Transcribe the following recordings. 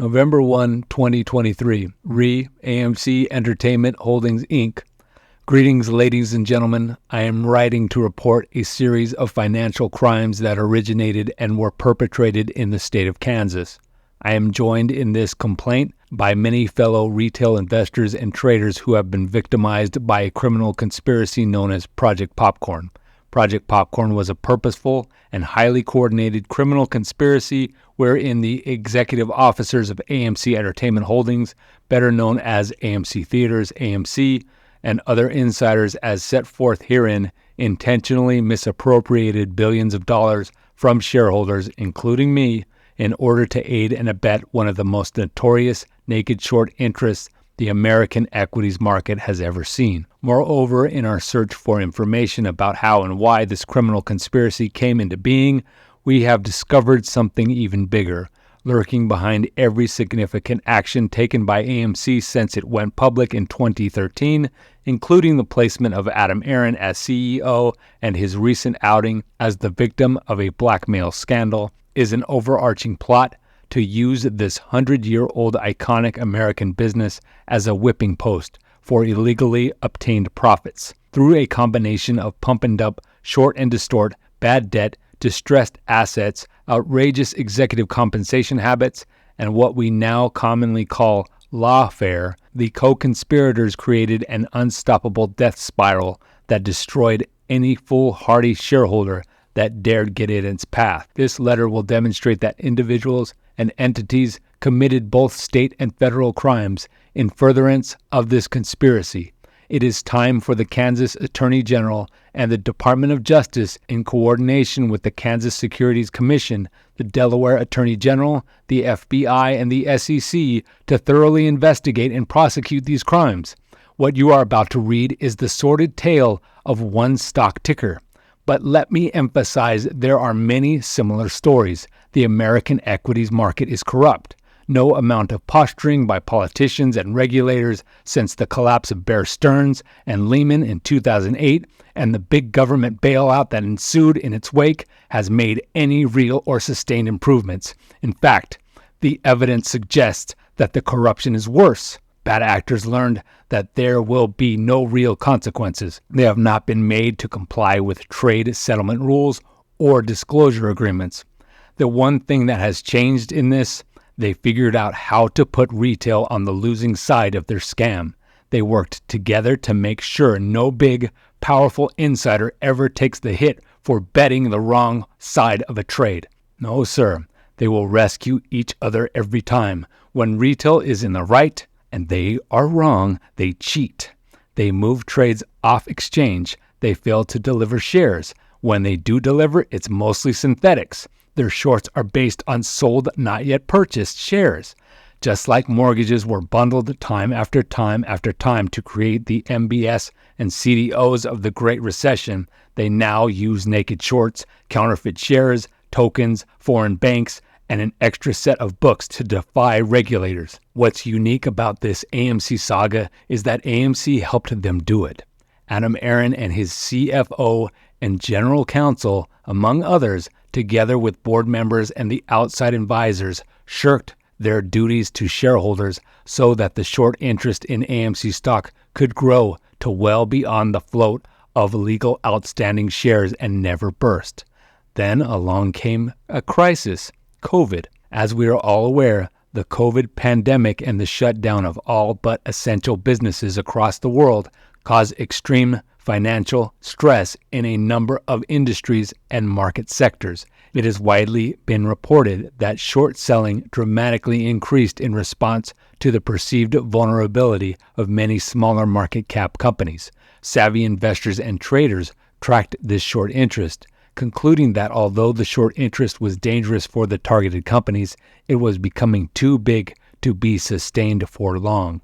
November 2023. AMC Entertainment Holdings, Inc. Greetings, ladies and gentlemen. I am writing to report a series of financial crimes that originated and were perpetrated in the state of Kansas. I am joined in this complaint by many fellow retail investors and traders who have been victimized by a criminal conspiracy known as Project Popcorn. Project Popcorn was a purposeful and highly coordinated criminal conspiracy wherein the executive officers of AMC Entertainment Holdings, better known as AMC Theaters, AMC, and other insiders as set forth herein, intentionally misappropriated billions of dollars from shareholders, including me, in order to aid and abet one of the most notorious naked short interests the American equities market has ever seen. Moreover, in our search for information about how and why this criminal conspiracy came into being, we have discovered something even bigger, lurking behind every significant action taken by AMC since it went public in 2013, including the placement of Adam Aron as CEO and his recent outing as the victim of a blackmail scandal, is an overarching plot to use this 100-year-old iconic American business as a whipping post for illegally obtained profits through a combination of pump and dump, short and distort, bad debt, distressed assets, outrageous executive compensation habits, and what we now commonly call lawfare. The co-conspirators created an unstoppable death spiral that destroyed any foolhardy shareholder that dared get in its path. This letter will demonstrate that individuals and entities committed both state and federal crimes in furtherance of this conspiracy. It is time for the Kansas Attorney General and the Department of Justice, in coordination with the Kansas Securities Commission, the Delaware Attorney General, the FBI, and the SEC, to thoroughly investigate and prosecute these crimes. What you are about to read is the sordid tale of one stock ticker. But let me emphasize there are many similar stories. The American equities market is corrupt. No amount of posturing by politicians and regulators since the collapse of Bear Stearns and Lehman in 2008 and the big government bailout that ensued in its wake has made any real or sustained improvements. In fact, the evidence suggests that the corruption is worse. Bad actors learned that there will be no real consequences. They have not been made to comply with trade settlement rules or disclosure agreements. The one thing that has changed in this, they figured out how to put retail on the losing side of their scam. They worked together to make sure no big, powerful insider ever takes the hit for betting the wrong side of a trade. No, sir. They will rescue each other every time. When retail is in the right and they are wrong, they cheat. They move trades off exchange. They fail to deliver shares. When they do deliver, it's mostly synthetics. Their shorts are based on sold, not yet purchased shares. Just like mortgages were bundled time after time after time to create the MBS and CDOs of the Great Recession, they now use naked shorts, counterfeit shares, tokens, foreign banks, and an extra set of books to defy regulators. What's unique about this AMC saga is that AMC helped them do it. Adam Aron and his CFO and general counsel, among others, together with board members and the outside advisors, shirked their duties to shareholders so that the short interest in AMC stock could grow to well beyond the float of legal outstanding shares and never burst. Then along came a crisis, COVID. As we are all aware, the COVID pandemic and the shutdown of all but essential businesses across the world caused extreme financial stress in a number of industries and market sectors. It has widely been reported that short selling dramatically increased in response to the perceived vulnerability of many smaller market cap companies. Savvy investors and traders tracked this short interest, concluding that although the short interest was dangerous for the targeted companies, it was becoming too big to be sustained for long.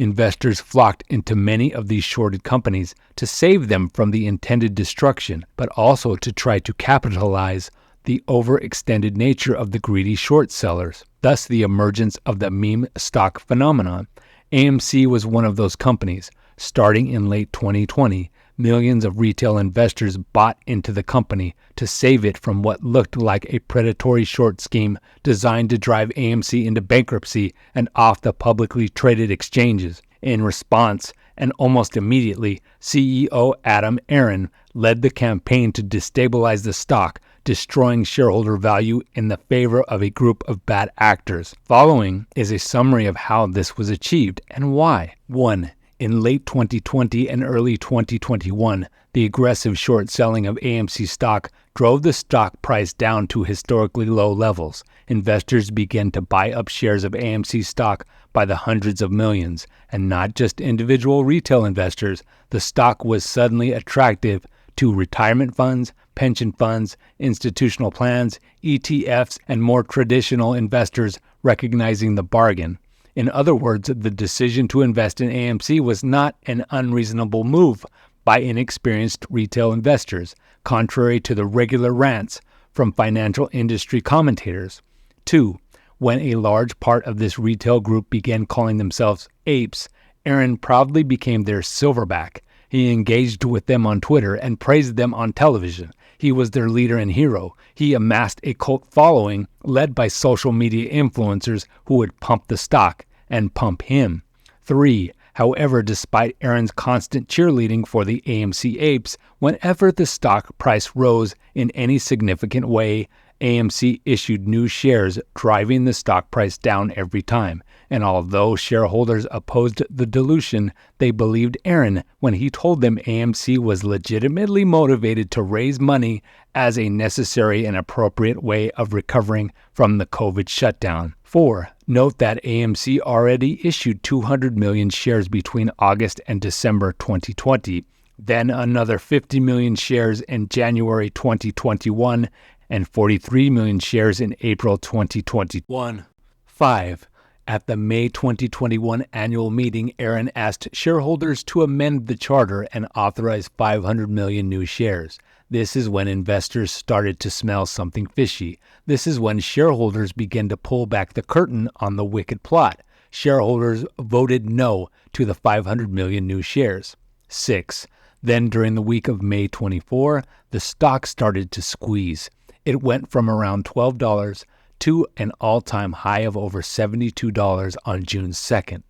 Investors flocked into many of these shorted companies to save them from the intended destruction, but also to try to capitalize the overextended nature of the greedy short sellers, thus the emergence of the meme stock phenomenon. AMC was one of those companies. Starting in late 2020, Millions of retail investors bought into the company to save it from what looked like a predatory short scheme designed to drive AMC into bankruptcy and off the publicly traded exchanges. In response, and almost immediately, CEO Adam Aron led the campaign to destabilize the stock, destroying shareholder value in the favor of a group of bad actors. Following is a summary of how this was achieved and why. 1. In late 2020 and early 2021, the aggressive short selling of AMC stock drove the stock price down to historically low levels. Investors began to buy up shares of AMC stock by the hundreds of millions, and not just individual retail investors. The stock was suddenly attractive to retirement funds, pension funds, institutional plans, ETFs, and more traditional investors recognizing the bargain. In other words, the decision to invest in AMC was not an unreasonable move by inexperienced retail investors, contrary to the regular rants from financial industry commentators. 2. When a large part of this retail group began calling themselves apes, Aron proudly became their silverback. He engaged with them on Twitter and praised them on television. He was their leader and hero. He amassed a cult following led by social media influencers who would pump the stock and pump him. 3. However, despite Aron's constant cheerleading for the AMC apes, whenever the stock price rose in any significant way, AMC issued new shares, driving the stock price down every time. And although shareholders opposed the dilution, they believed Aron when he told them AMC was legitimately motivated to raise money as a necessary and appropriate way of recovering from the COVID shutdown. 4. Note that AMC already issued 200 million shares between August and December 2020, then another 50 million shares in January 2021, and 43 million shares in April 2021. 5. At the May 2021 annual meeting, Aron asked shareholders to amend the charter and authorize 500 million new shares. This is when investors started to smell something fishy. This is when shareholders began to pull back the curtain on the wicked plot. Shareholders voted no to the 500 million new shares. 6. Then during the week of May 24, the stock started to squeeze. It went from around $12 to an all-time high of over $72 on June 2nd.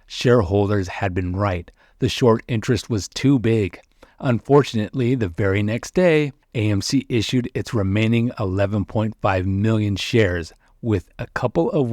Shareholders had been right. The short interest was too big. Unfortunately, the very next day, AMC issued its remaining 11.5 million shares. Within a couple of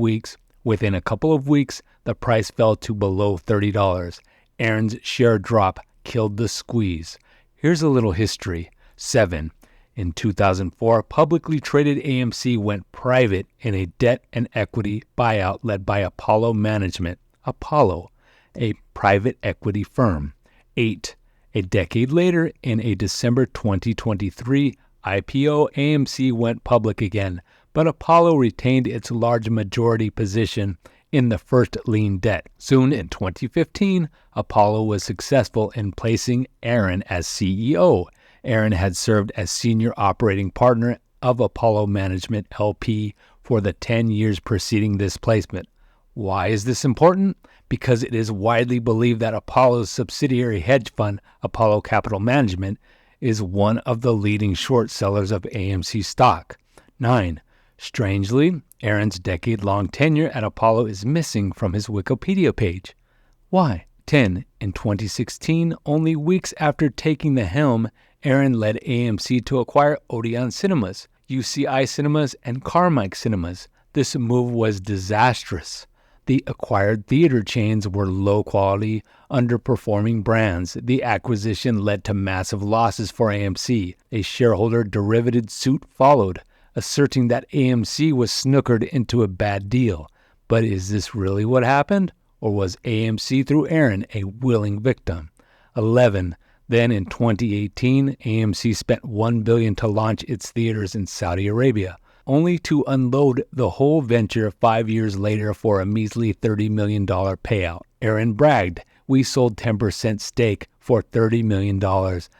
weeks, the price fell to below $30. Aron's share drop killed the squeeze. Here's a little history. 7. In 2004, publicly traded AMC went private in a debt and equity buyout led by Apollo Management, Apollo, a private equity firm. 8. A decade later, in a December 2023 IPO, AMC went public again, but Apollo retained its large majority position in the first lien debt. Soon in 2015, Apollo was successful in placing Aron as CEO. Aron had served as senior operating partner of Apollo Management LP for the 10 years preceding this placement. Why is this important? Because it is widely believed that Apollo's subsidiary hedge fund, Apollo Capital Management, is one of the leading short sellers of AMC stock. 9. Strangely, Aron's decade-long tenure at Apollo is missing from his Wikipedia page. Why? 10. In 2016, only weeks after taking the helm, Aron led AMC to acquire Odeon Cinemas, UCI Cinemas, and Carmike Cinemas. This move was disastrous. The acquired theater chains were low-quality, underperforming brands. The acquisition led to massive losses for AMC. A shareholder derivative suit followed, asserting that AMC was snookered into a bad deal. But is this really what happened? Or was AMC through Aron a willing victim? 11. Then in 2018, AMC spent $1 billion to launch its theaters in Saudi Arabia, only to unload the whole venture 5 years later for a measly $30 million payout. Aron bragged, "We sold 10% stake for $30 million,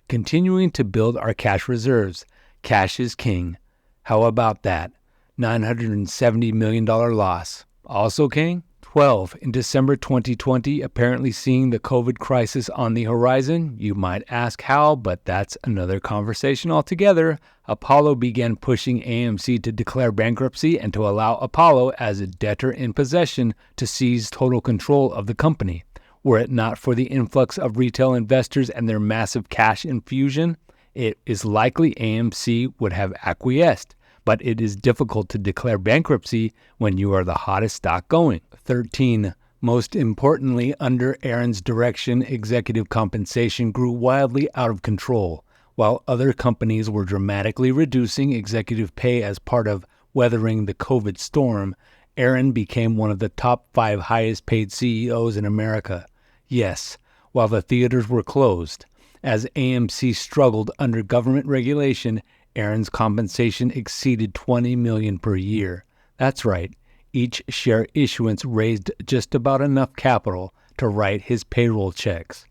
continuing to build our cash reserves. Cash is king." How about that? $970 million loss. Also king? 12. In December 2020, apparently seeing the COVID crisis on the horizon, you might ask how, but that's another conversation altogether. Apollo began pushing AMC to declare bankruptcy and to allow Apollo, as a debtor in possession, to seize total control of the company. Were it not for the influx of retail investors and their massive cash infusion, it is likely AMC would have acquiesced. But it is difficult to declare bankruptcy when you are the hottest stock going. 13. Most importantly, under Aaron's direction, executive compensation grew wildly out of control. While other companies were dramatically reducing executive pay as part of weathering the COVID storm, Aaron became one of the top 5 highest paid CEOs in America. Yes, while the theaters were closed. As AMC struggled under government regulation, Aaron's compensation exceeded $20 million per year. That's right. Each share issuance raised just about enough capital to write his payroll checks.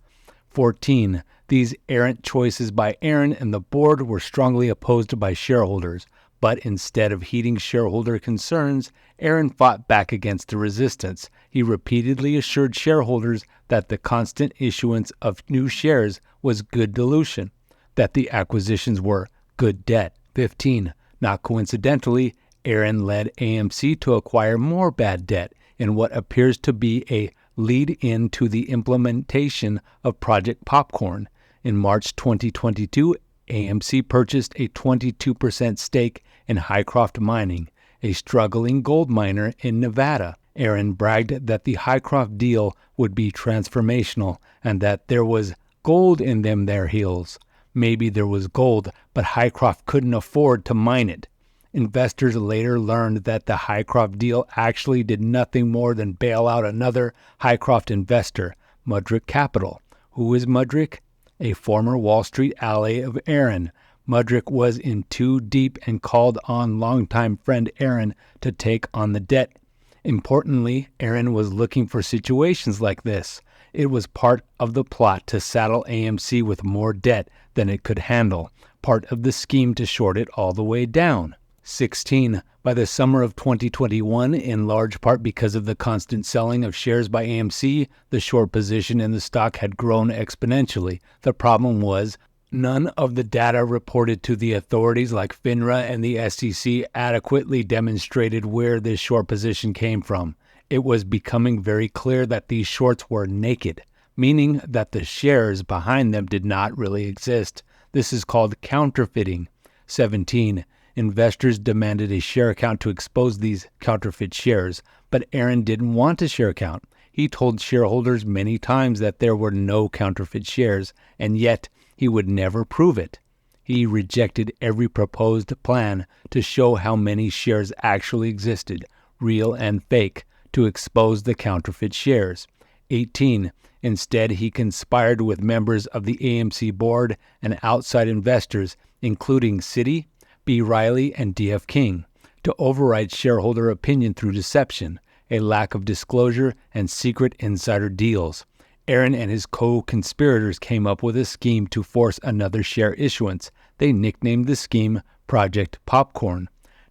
14. These errant choices by Aaron and the board were strongly opposed by shareholders, but instead of heeding shareholder concerns, Aaron fought back against the resistance. He repeatedly assured shareholders that the constant issuance of new shares was good dilution, that the acquisitions were good debt. 15. Not coincidentally, Aaron led AMC to acquire more bad debt in what appears to be a lead-in to the implementation of Project Popcorn. In March 2022, AMC purchased a 22% stake in Hycroft Mining, a struggling gold miner in Nevada. Aaron bragged that the Hycroft deal would be transformational and that there was gold in them there hills. Maybe there was gold, but Hycroft couldn't afford to mine it. Investors later learned that the Hycroft deal actually did nothing more than bail out another Hycroft investor, Mudrick Capital. Who is Mudrick? A former Wall Street ally of Aaron. Mudrick was in too deep and called on longtime friend Aaron to take on the debt. Importantly, Aaron was looking for situations like this. It was part of the plot to saddle AMC with more debt than it could handle, part of the scheme to short it all the way down. 16. By the summer of 2021, in large part because of the constant selling of shares by AMC, the short position in the stock had grown exponentially. The problem was, none of the data reported to the authorities like FINRA and the SEC adequately demonstrated where this short position came from. It was becoming very clear that these shorts were naked, meaning that the shares behind them did not really exist. This is called counterfeiting. 17. Investors demanded a share count to expose these counterfeit shares, but Aaron didn't want a share count. He told shareholders many times that there were no counterfeit shares, and yet he would never prove it. He rejected every proposed plan to show how many shares actually existed, real and fake, to expose the counterfeit shares. 18. Instead, he conspired with members of the AMC board and outside investors, including Citi, B. Riley, and D.F. King, to override shareholder opinion through deception, a lack of disclosure, and secret insider deals. Aaron and his co-conspirators came up with a scheme to force another share issuance. They nicknamed the scheme Project Popcorn.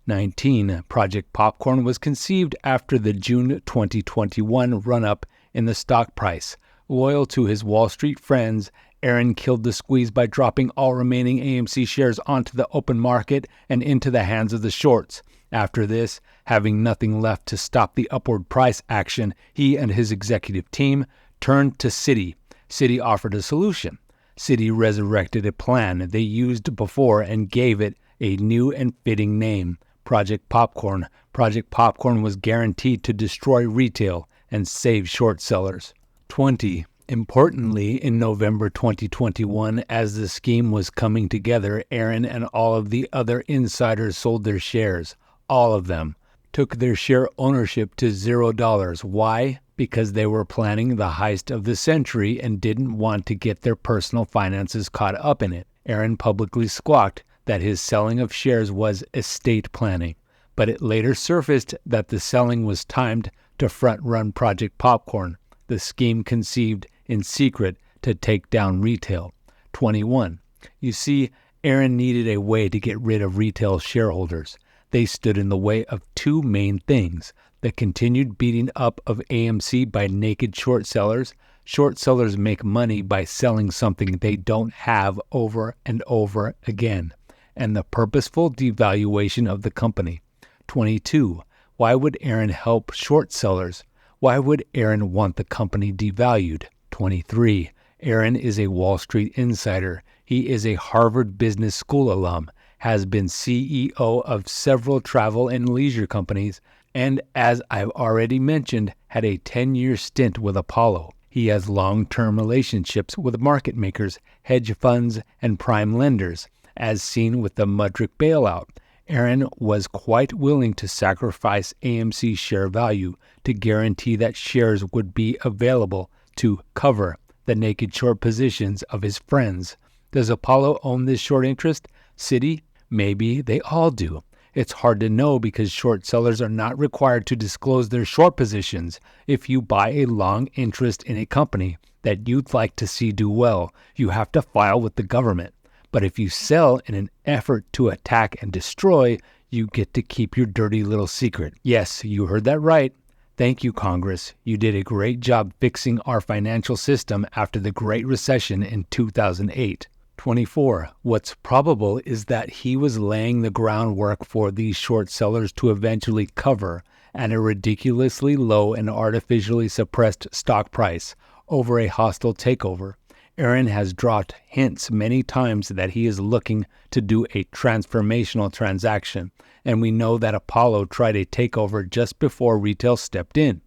19. Project Popcorn was conceived after the June 2021 run-up in the stock price. Loyal to his Wall Street friends, Aaron killed the squeeze by dropping all remaining AMC shares onto the open market and into the hands of the shorts. After this, having nothing left to stop the upward price action, he and his executive team turned to Citi. Citi offered a solution. Citi resurrected a plan they used before and gave it a new and fitting name, Project Popcorn. Project Popcorn was guaranteed to destroy retail and save short sellers. 20. Importantly, in November 2021, as the scheme was coming together, Aaron and all of the other insiders sold their shares. All of them took their share ownership to $0. Why? Because they were planning the heist of the century and didn't want to get their personal finances caught up in it. Aaron publicly squawked that his selling of shares was estate planning, but it later surfaced that the selling was timed to front-run Project Popcorn, the scheme conceived in secret to take down retail. 21. You see, Aaron needed a way to get rid of retail shareholders. They stood in the way of two main things: The continued beating up of AMC by naked short sellers. Short sellers make money by selling something they don't have over and over again. And the purposeful devaluation of the company. 22. Why would Aaron help short sellers? Why would Aaron want the company devalued? 23. Aaron is a Wall Street insider. He is a Harvard Business School alum, has been CEO of several travel and leisure companies, and as I've already mentioned, had a 10-year stint with Apollo. He has long-term relationships with market makers, hedge funds, and prime lenders, as seen with the Mudrick bailout. Aaron was quite willing to sacrifice AMC share value to guarantee that shares would be available to cover the naked short positions of his friends. Does Apollo own this short interest? Citi? Maybe they all do. It's hard to know because short sellers are not required to disclose their short positions. If you buy a long interest in a company that you'd like to see do well, you have to file with the government. But if you sell in an effort to attack and destroy, you get to keep your dirty little secret. Yes, you heard that right. Thank you, Congress. You did a great job fixing our financial system after the Great Recession in 2008. 24. What's probable is that he was laying the groundwork for these short sellers to eventually cover at a ridiculously low and artificially suppressed stock price over a hostile takeover. Aaron has dropped hints many times that he is looking to do a transformational transaction, and we know that Apollo tried a takeover just before retail stepped in.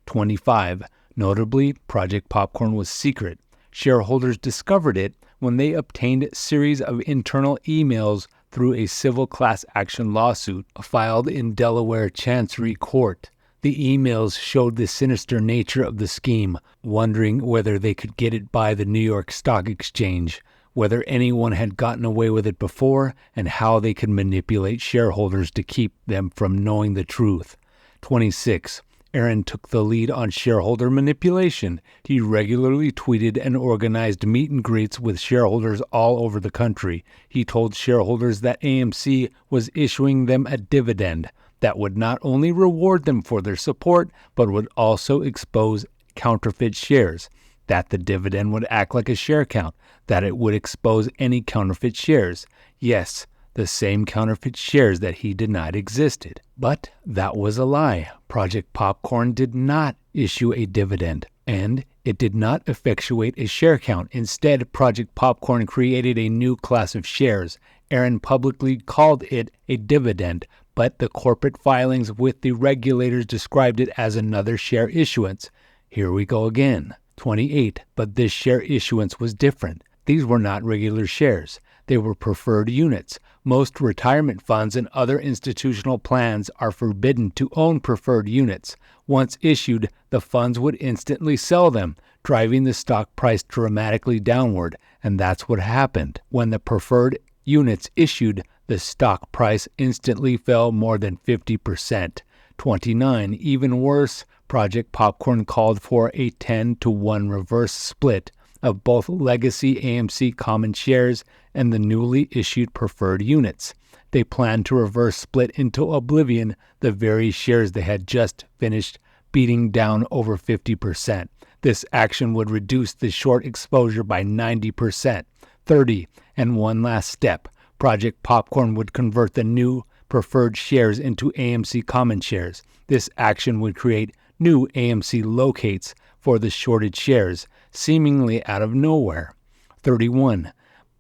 25. Notably, Project Popcorn was secret. Shareholders discovered it when they obtained a series of internal emails through a civil class action lawsuit filed in Delaware Chancery Court. The emails showed the sinister nature of the scheme, wondering whether they could get it by the New York Stock Exchange, whether anyone had gotten away with it before, and how they could manipulate shareholders to keep them from knowing the truth. 26. Aaron took the lead on shareholder manipulation. He regularly tweeted and organized meet and greets with shareholders all over the country. He told shareholders that AMC was issuing them a dividend that would not only reward them for their support, but would also expose counterfeit shares, that the dividend would act like a share count, that it would expose any counterfeit shares. Yes, the same counterfeit shares that he denied existed. But that was a lie. Project Popcorn did not issue a dividend, and it did not effectuate a share count. Instead, Project Popcorn created a new class of shares. Aaron publicly called it a dividend, but the corporate filings with the regulators described it as another share issuance. Here we go again. 28. But this share issuance was different. These were not regular shares. They were preferred units. Most retirement funds and other institutional plans are forbidden to own preferred units. Once issued, the funds would instantly sell them, driving the stock price dramatically downward. And that's what happened. When the preferred units issued, the stock price instantly fell more than 50%. 29. Even worse, Project Popcorn called for a 10-to-1 reverse split of both legacy AMC common shares and the newly issued preferred units. They planned to reverse split into oblivion the very shares they had just finished beating down over 50%. This action would reduce the short exposure by 90%. 30. And one last step. Project Popcorn would convert the new preferred shares into AMC common shares. This action would create new AMC locates for the shorted shares, seemingly out of nowhere. 31.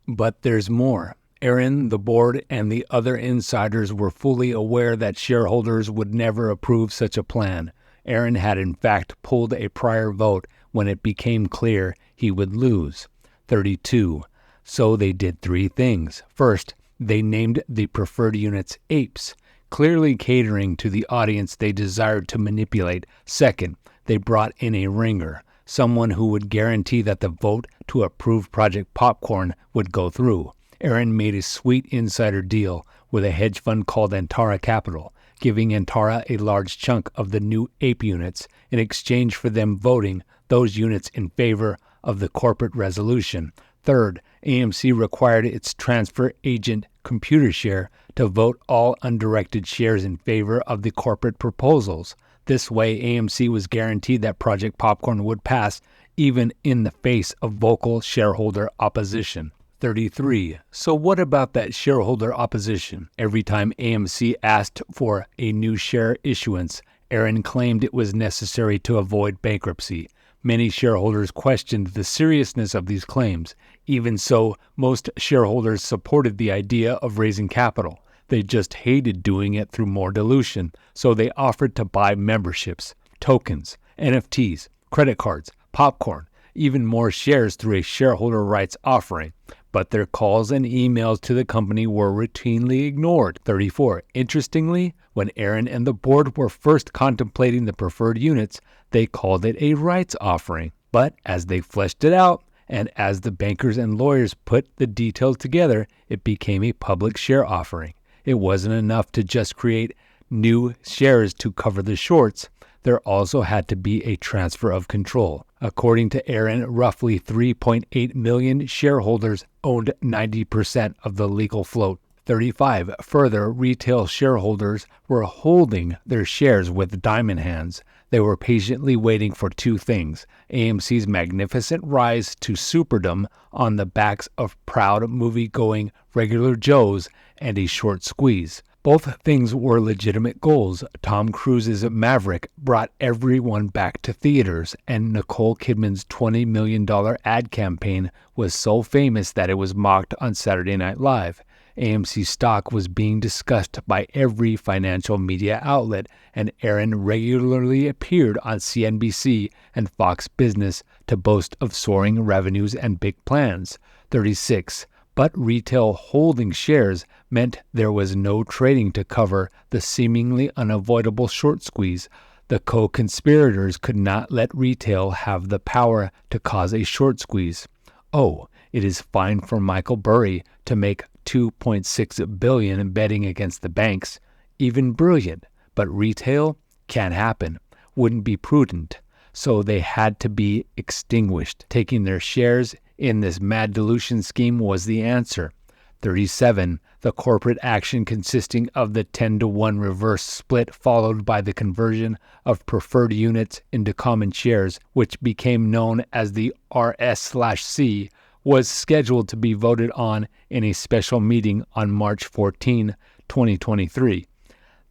But there's more. Aaron, the board, and the other insiders were fully aware that shareholders would never approve such a plan. Aaron had in fact pulled a prior vote when it became clear he would lose. 32. So they did three things. First, they named the preferred units apes, clearly catering to the audience they desired to manipulate. Second, they brought in a ringer, someone who would guarantee that the vote to approve Project Popcorn would go through. Aaron made a sweet insider deal with a hedge fund called Antara Capital, giving Antara a large chunk of the new ape units in exchange for them voting those units in favor of the corporate resolution. Third, AMC required its transfer agent Computershare to vote all undirected shares in favor of the corporate proposals. This way, AMC was guaranteed that Project Popcorn would pass, even in the face of vocal shareholder opposition. 33. So what about that shareholder opposition? Every time AMC asked for a new share issuance, Aaron claimed it was necessary to avoid bankruptcy. Many shareholders questioned the seriousness of these claims. Even so, most shareholders supported the idea of raising capital. They just hated doing it through more dilution, so they offered to buy memberships, tokens, NFTs, credit cards, popcorn, even more shares through a shareholder rights offering. But their calls and emails to the company were routinely ignored. 34. Interestingly, when Aaron and the board were first contemplating the preferred units, they called it a rights offering. But as they fleshed it out, and as the bankers and lawyers put the details together, it became a public share offering. It wasn't enough to just create new shares to cover the shorts. There also had to be a transfer of control. According to Aaron, roughly 3.8 million shareholders owned 90% of the legal float. 35. Further, retail shareholders were holding their shares with diamond hands. They were patiently waiting for two things: AMC's magnificent rise to superdom on the backs of proud movie-going regular Joes and a short squeeze. Both things were legitimate goals. Tom Cruise's Maverick brought everyone back to theaters, and Nicole Kidman's $20 million ad campaign was so famous that it was mocked on Saturday Night Live. AMC stock was being discussed by every financial media outlet, and Aaron regularly appeared on CNBC and Fox Business to boast of soaring revenues and big plans. 36. But retail holding shares meant there was no trading to cover the seemingly unavoidable short squeeze. The co-conspirators could not let retail have the power to cause a short squeeze. Oh, it is fine for Michael Burry to make $2.6 billion betting against the banks. Even brilliant. But retail? Can't happen. Wouldn't be prudent. So they had to be extinguished. Taking their shares in this mad dilution scheme was the answer. 37. The corporate action consisting of the 10-to-1 reverse split followed by the conversion of preferred units into common shares, which became known as the RS/C, was scheduled to be voted on in a special meeting on March 14, 2023.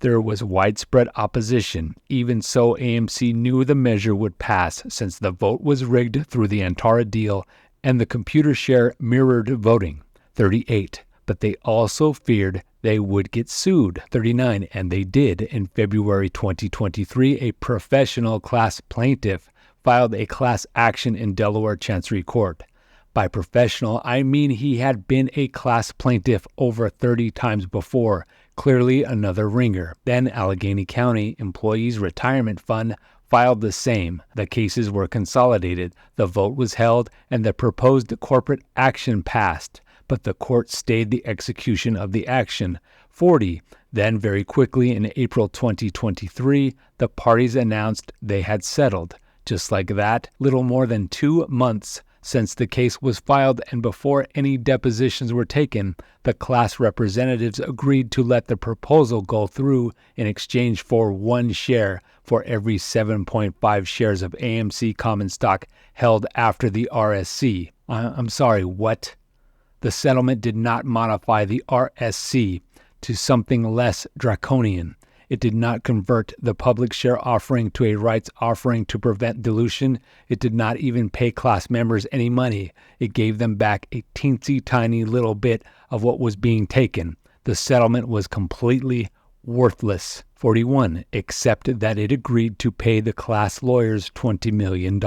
There was widespread opposition. Even so, AMC knew the measure would pass since the vote was rigged through the Antara deal and the computer share mirrored voting. 38. But they also feared they would get sued. 39. And they did. In February 2023, a professional class plaintiff filed a class action in Delaware Chancery Court. By professional, I mean he had been a class plaintiff over 30 times before. Clearly another ringer. Then Allegheny County Employees Retirement Fund filed the same. The cases were consolidated. The vote was held, and the proposed corporate action passed. But the court stayed the execution of the action. 40. Then very quickly in April 2023, the parties announced they had settled. Just like that, little more than 2 months since the case was filed and before any depositions were taken, the class representatives agreed to let the proposal go through in exchange for 1 share for every 7.5 shares of AMC common stock held after the RSC. I'm sorry, what? The settlement did not modify the RSC to something less draconian. It did not convert the public share offering to a rights offering to prevent dilution. It did not even pay class members any money. It gave them back a teensy tiny little bit of what was being taken. The settlement was completely worthless. 41. Except that it agreed to pay the class lawyers $20 million.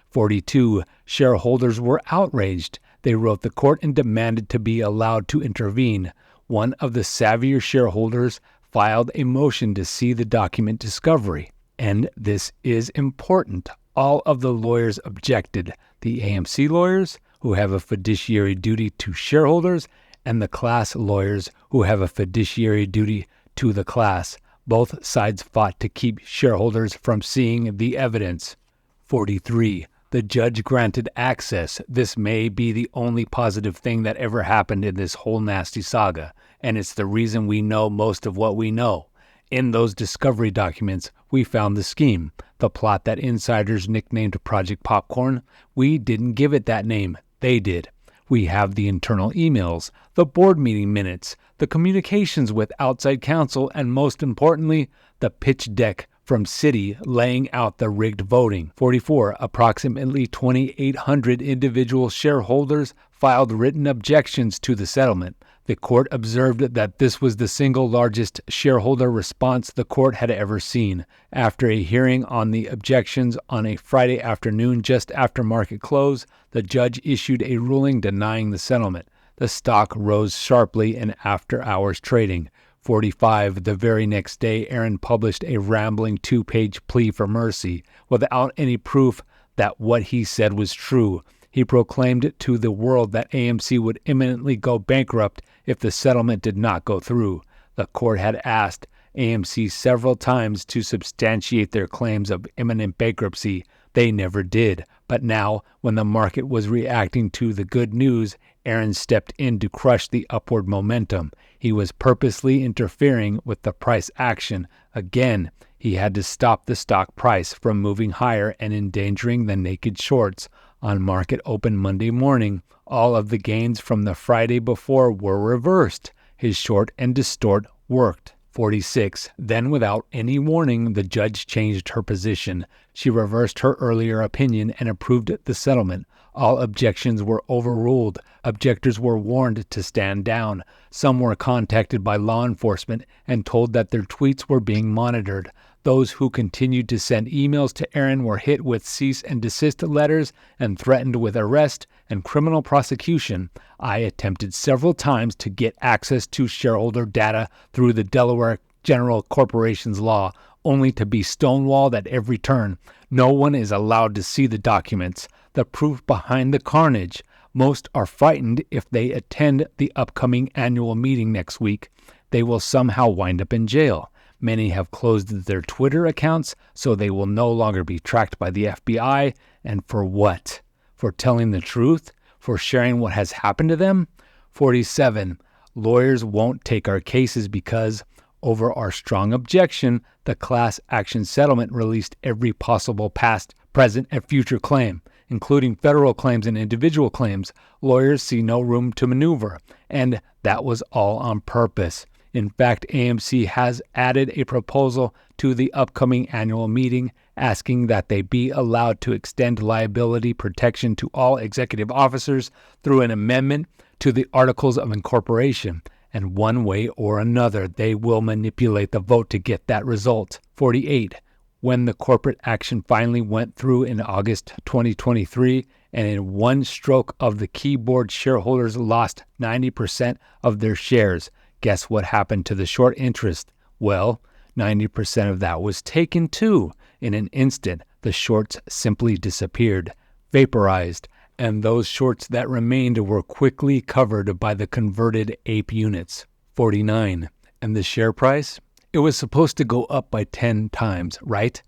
42. Shareholders were outraged. They wrote the court and demanded to be allowed to intervene. One of the savvier shareholders filed a motion to see the document discovery. And this is important. All of the lawyers objected. The AMC lawyers, who have a fiduciary duty to shareholders, and the class lawyers, who have a fiduciary duty to the class. Both sides fought to keep shareholders from seeing the evidence. 43. The judge granted access. This may be the only positive thing that ever happened in this whole nasty saga, and it's the reason we know most of what we know. In those discovery documents, we found the scheme, the plot that insiders nicknamed Project Popcorn. We didn't give it that name. They did. We have the internal emails, the board meeting minutes, the communications with outside counsel, and most importantly, the pitch deck from Citi laying out the rigged voting. 44. Approximately 2,800 individual shareholders filed written objections to the settlement. The court observed that this was the single largest shareholder response the court had ever seen. After a hearing on the objections on a Friday afternoon just after market close, the judge issued a ruling denying the settlement. The stock rose sharply in after-hours trading. 45. The very next day, Aaron published a rambling 2-page plea for mercy without any proof that what he said was true. He proclaimed to the world that AMC would imminently go bankrupt if the settlement did not go through. The court had asked AMC several times to substantiate their claims of imminent bankruptcy. They never did. But now, when the market was reacting to the good news, Aaron stepped in to crush the upward momentum. He was purposely interfering with the price action. Again, he had to stop the stock price from moving higher and endangering the naked shorts. On market open Monday morning, all of the gains from the Friday before were reversed. His short and distort worked. 46. Then, without any warning, the judge changed her position. She reversed her earlier opinion and approved the settlement. All objections were overruled. Objectors were warned to stand down. Some were contacted by law enforcement and told that their tweets were being monitored. Those who continued to send emails to Aaron were hit with cease and desist letters and threatened with arrest and criminal prosecution. I attempted several times to get access to shareholder data through the Delaware General Corporations Law, only to be stonewalled at every turn. No one is allowed to see the documents, the proof behind the carnage. Most are frightened if they attend the upcoming annual meeting next week. They will somehow wind up in jail. Many have closed their Twitter accounts, so they will no longer be tracked by the FBI. And for what? For telling the truth? For sharing what has happened to them? 47. Lawyers won't take our cases because, over our strong objection, the class action settlement released every possible past, present, and future claim, including federal claims and individual claims. Lawyers see no room to maneuver, and that was all on purpose. In fact, AMC has added a proposal to the upcoming annual meeting asking that they be allowed to extend liability protection to all executive officers through an amendment to the Articles of Incorporation. And one way or another, they will manipulate the vote to get that result. 48. When the corporate action finally went through in August 2023, and in one stroke of the keyboard, shareholders lost 90% of their shares. Guess what happened to the short interest? Well, 90% of that was taken too. In an instant, the shorts simply disappeared, vaporized, and those shorts that remained were quickly covered by the converted ape units. 49. And the share price? It was supposed to go up by 10 times, right?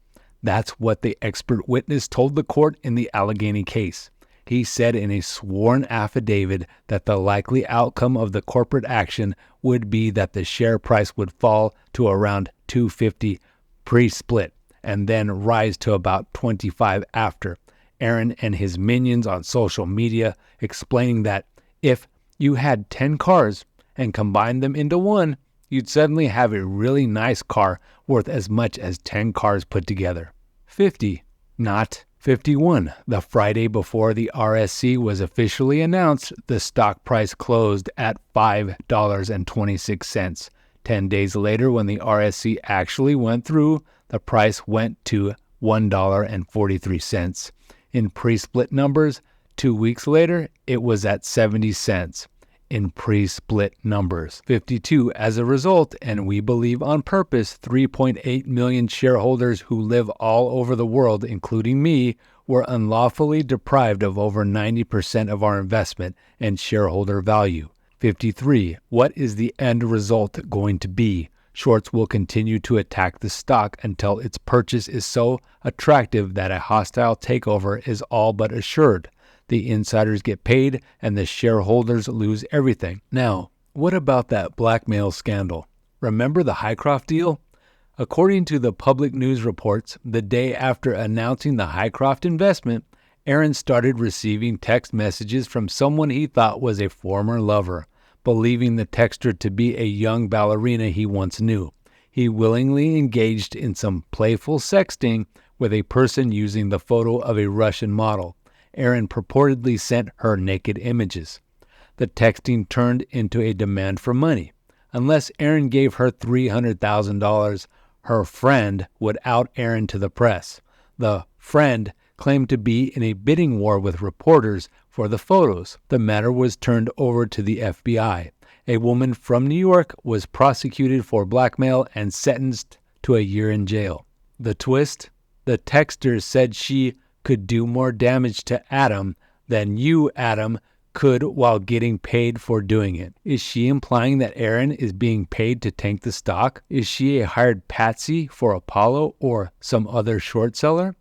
That's what the expert witness told the court in the Allegheny case. He said in a sworn affidavit that the likely outcome of the corporate action would be that the share price would fall to around $250 pre-split and then rise to about $25 after. Aaron and his minions on social media explaining that if you had 10 cars and combined them into one, you'd suddenly have a really nice car worth as much as 10 cars put together. 50, not 51. The Friday before the RSC was officially announced, the stock price closed at $5.26. 10 days later, when the RSC actually went through, the price went to $1.43. In pre-split numbers, 2 weeks later, it was at 70 cents. In pre-split numbers. 52. As a result, and we believe on purpose, 3.8 million shareholders who live all over the world, including me, were unlawfully deprived of over 90% of our investment and shareholder value. 53. What is the end result going to be? Shorts will continue to attack the stock until its purchase is so attractive that a hostile takeover is all but assured. The insiders get paid, and the shareholders lose everything. Now, what about that Blackmail scandal? Remember the Hycroft deal? According to the public news reports, the day after announcing the Highcroft investment, Aaron started receiving text messages from someone he thought was a former lover, believing the texter to be a young ballerina he once knew. He willingly engaged in some playful sexting with a person using the photo of a Russian model. Aaron purportedly sent her naked images. The texting turned into a demand for money. Unless Aaron gave her $300,000, her friend would out Aaron to the press. The friend claimed to be in a bidding war with reporters for the photos. The matter was turned over to the FBI. A woman from New York was prosecuted for blackmail and sentenced to a year in jail. The twist? The texter said she could do more damage to Adam than you, Adam, could while getting paid for doing it. Is she implying that Aaron is being paid to tank the stock? Is she a hired patsy for Apollo or some other short seller?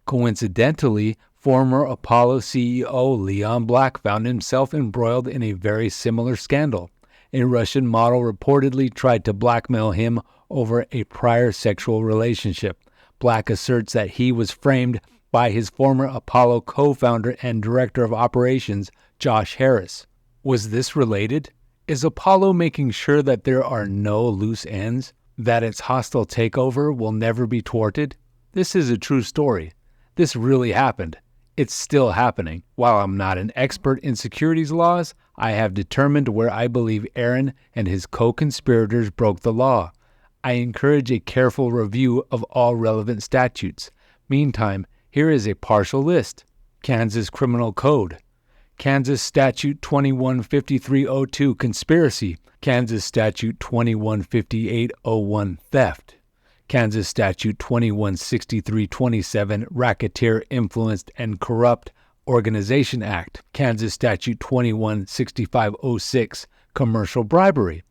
Coincidentally, former Apollo CEO Leon Black found himself embroiled in a very similar scandal. A Russian model reportedly tried to blackmail him over a prior sexual relationship. Black asserts that he was framed by his former Apollo co-founder and director of operations, Josh Harris. Was this related? Is Apollo making sure that there are no loose ends? That its hostile takeover will never be thwarted? This is a true story. This really happened. It's still happening. While I'm not an expert in securities laws, I have determined where I believe Aaron and his co-conspirators broke the law. I encourage a careful review of all relevant statutes. Meantime, here is a partial list. Kansas Criminal Code. Kansas Statute 215302 Conspiracy. Kansas Statute 215801 Theft. Kansas Statute 216327 Racketeer Influenced and Corrupt Organization Act. Kansas Statute 216506 Commercial Bribery.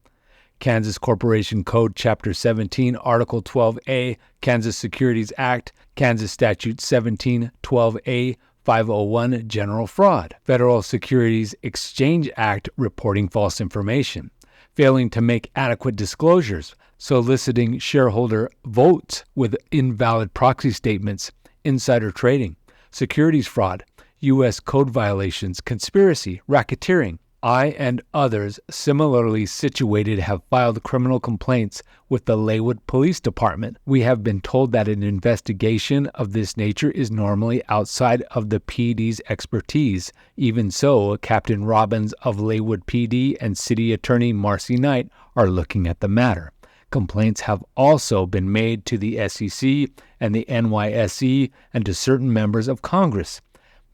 Kansas Corporation Code Chapter 17, Article 12A, Kansas Securities Act, Kansas Statute 1712A, 501, General Fraud. Federal Securities Exchange Act, Reporting False Information. Failing to make adequate disclosures, soliciting shareholder votes with invalid proxy statements, insider trading, securities fraud, U.S. code violations, conspiracy, racketeering. I and others similarly situated have filed criminal complaints with the Leywood Police Department. We have been told that an investigation of this nature is normally outside of the PD's expertise. Even so, Captain Robbins of Leywood PD and City Attorney Marcy Knight are looking at the matter. Complaints have also been made to the SEC and the NYSE and to certain members of Congress.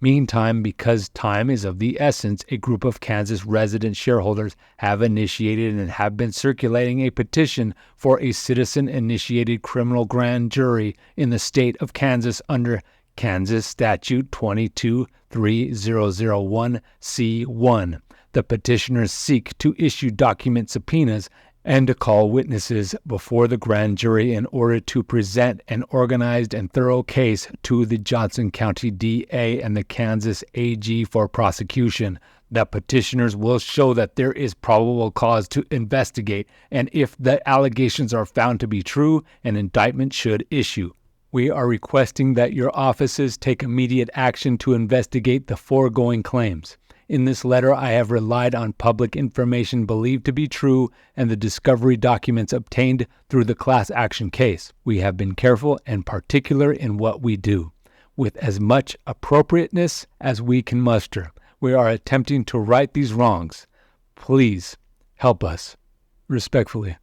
Meantime, because time is of the essence, a group of Kansas resident shareholders have initiated and have been circulating a petition for a citizen-initiated criminal grand jury in the state of Kansas under Kansas Statute 223001C1. The petitioners seek to issue document subpoenas and to call witnesses before the grand jury in order to present an organized and thorough case to the Johnson County DA and the Kansas AG for prosecution. The petitioners will show that there is probable cause to investigate, and if the allegations are found to be true, an indictment should issue. We are requesting that your offices take immediate action to investigate the foregoing claims. In this letter, I have relied on public information believed to be true and the discovery documents obtained through the class action case. We have been careful and particular in what we do, with as much appropriateness as we can muster. We are attempting to right these wrongs. Please help us. Respectfully.